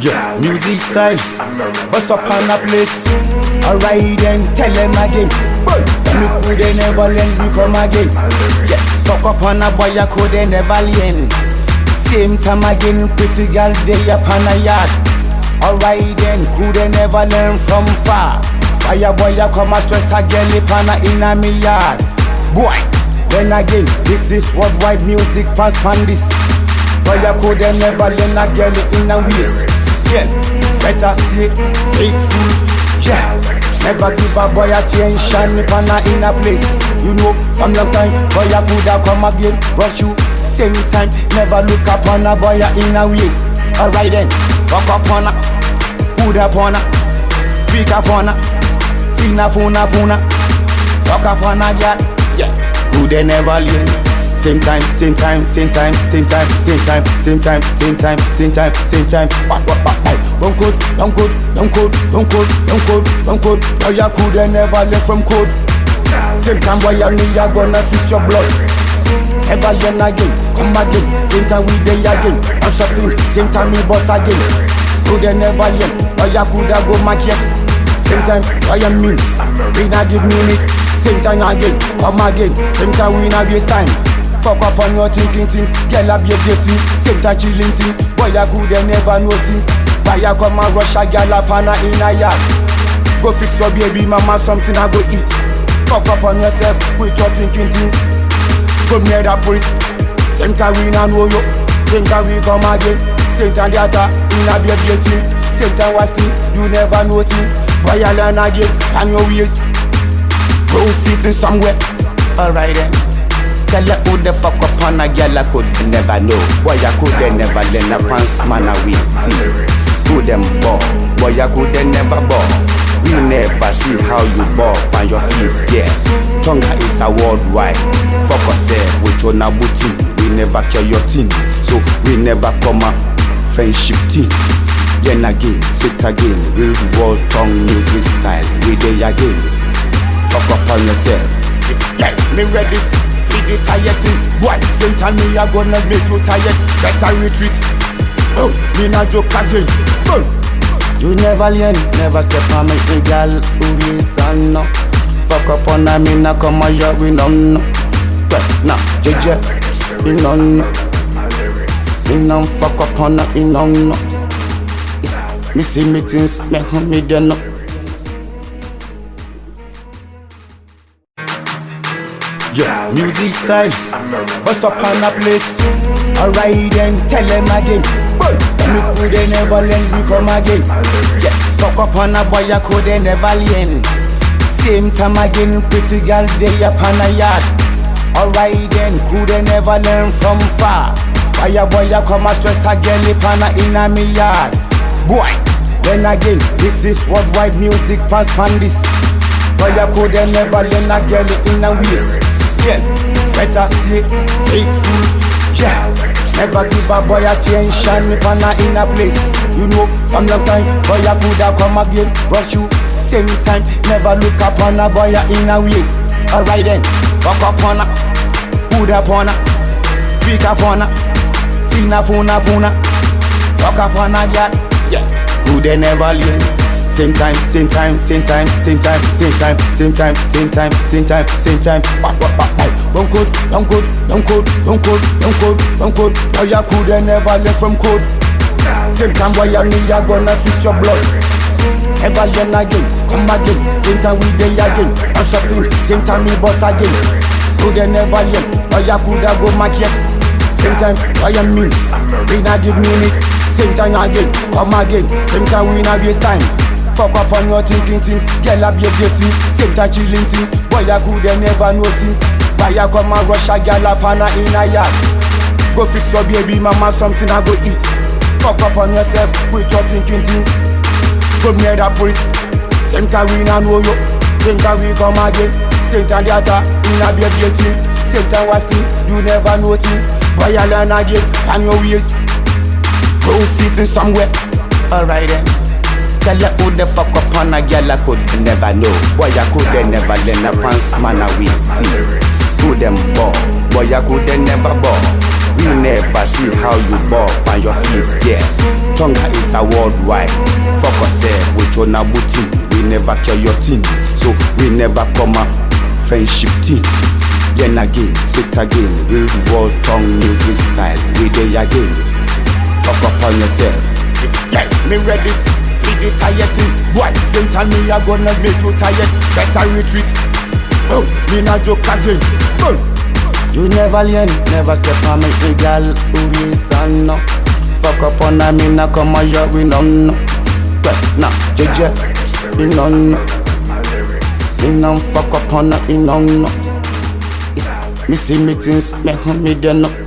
Yeah, music style, bust up on a place. Alright then, tell them again. Me could they never learn, we come again. Yeah, fuck up on a boy, I could they never learn. Same time again, pretty girl, they up on a yard. Alright then, could they never learn from far. Why a boy, I come a stress a girl, upon a in a me yard. Boy, then again, this is worldwide music, pass pan this. Boy, I could they never learn a girl in a waist. Yeah, better stay faithful. Yeah, never give a boy attention if I'm not in a place. You know, from long time, boy I coulda come again, rush you. Same time, never look upon a boy in a waist. Alright then, fuck up on a, put up on a, pick up on a, sing a puna puna, fuck up on a girl. Yeah, coulda never learn. Same time, same time, same time, same time, same time, same time, same time, same time, same time. What? Don't code. Boy, you coulda never learn from code. Same time, boy, you need you gonna fix your blood. Ever learn again, come again. Same time we day again. I'm stopping. Same time we boss again. Coulda never learn, boy, you coulda go market. Same time, boy, you mean. We not give minute. Same time again, come again. Same time we not waste time. Fuck up on your thinking thing, girl a be dating. Same time chilling thing, boy you coulda never know thing. Why you come and rush a girl up on her in a yard? Go fix your baby mama something I go eat. Fuck up on yourself with your thinking thing. Come near that police. Same time we not know you. Same time we come again. Same time the other in a be dating. Same time what thing, you never know thing. Why you learn again on your waist? Go sitting somewhere. Alright then. Tell you who the fuck up on a girl I could never know. Boy I could never learn a pants man a wait. Who them ball? Boy I could never ball. We never see how you ball on your face, yeah. Tonga is a worldwide. Fuck yourself with your nabuti. We never care your team, so we never come a friendship team. Then again, sit again, real world tongue music style. We day again. Fuck up on yourself. Yeah, me ready. The tired thing, boy, same time me a gonna make you tired. Better retreat. Oh, me not joke again. Oh. You never learn, never step on me, girl. Who is on no? Fuck up on me, now come on your we no. But nah, JJ, we no. Me no fuck up on me, no. Me see me things, me don't know. Yeah, music style, bust up on a place. Alright then, tell them again. Me could they never learn, we come again. Yeah, fuck up on a boy, I could they never learn. Same time again, pretty girl, they up on a yard. Alright then, could they never learn from far. Why a boy, I come a stress a girl upon a in a me yard. Boy, then again, this is worldwide music, pass pan this. Boy, I could they never learn a girl in a waist. Yeah, better stay faithful. Yeah, never give a boy attention if I'm not in a place. You know, from long time, boy I coulda come again, rush you. Same time, never look upon a boy in a waist. Alright then, fuck up on her, put up on her, pick up on her, sing a puna puna, fuck up on her girl. Yeah, coulda never learn. Same time, same time, same time, same time, same time, same time, same time, same time, same time. What? Don't code. Boy, you coulda never learn from code. Same time, boy, you need you gonna fix your blood. Ever learn again, come again. Same time we day again. I'm stopping. Same time we boss again. Coulda never learn, boy, you coulda go market. Same time, boy, you mean. We not give minute. Same time again, come again. Same time we not waste time. Fuck up on your thinking thing, girl a be dating. Same time chilling thing, boy you coulda never know thing. Why you come and rush a girl up on her in a yard? Go fix your baby mama something I go eat. Fuck up on yourself with your thinking thing. Come near that police. Same time we not know you. Same time we come again. Same time the other in a be dating. Same time what thing, you never know thing. Boy you learn again on your waist. Go sitting somewhere. Alright then. Tell you who the fuck up on a girl I could never know. Boy I could never learn a pants man a wait. Who them ball? Boy I could never ball. We never see how you bob on your face, yeah. Tonga is a worldwide. Focus with your nabuti. We never kill your team, so we never come a friendship team. Yen again, sit again, real world tongue music style. We day again. Fuck up on yourself. Get me ready. Feed the tired thing. Why? Same time me a gonna make you tired. Better retreat. Oh, me not joke again. Oh. You never learn, never step on me, girl. Who is on no? Fuck up on me, now come on, yeah, we don't know. But nah, JJ, we don't know. We don't fuck up on me, no. Me see me things, me hum me then no.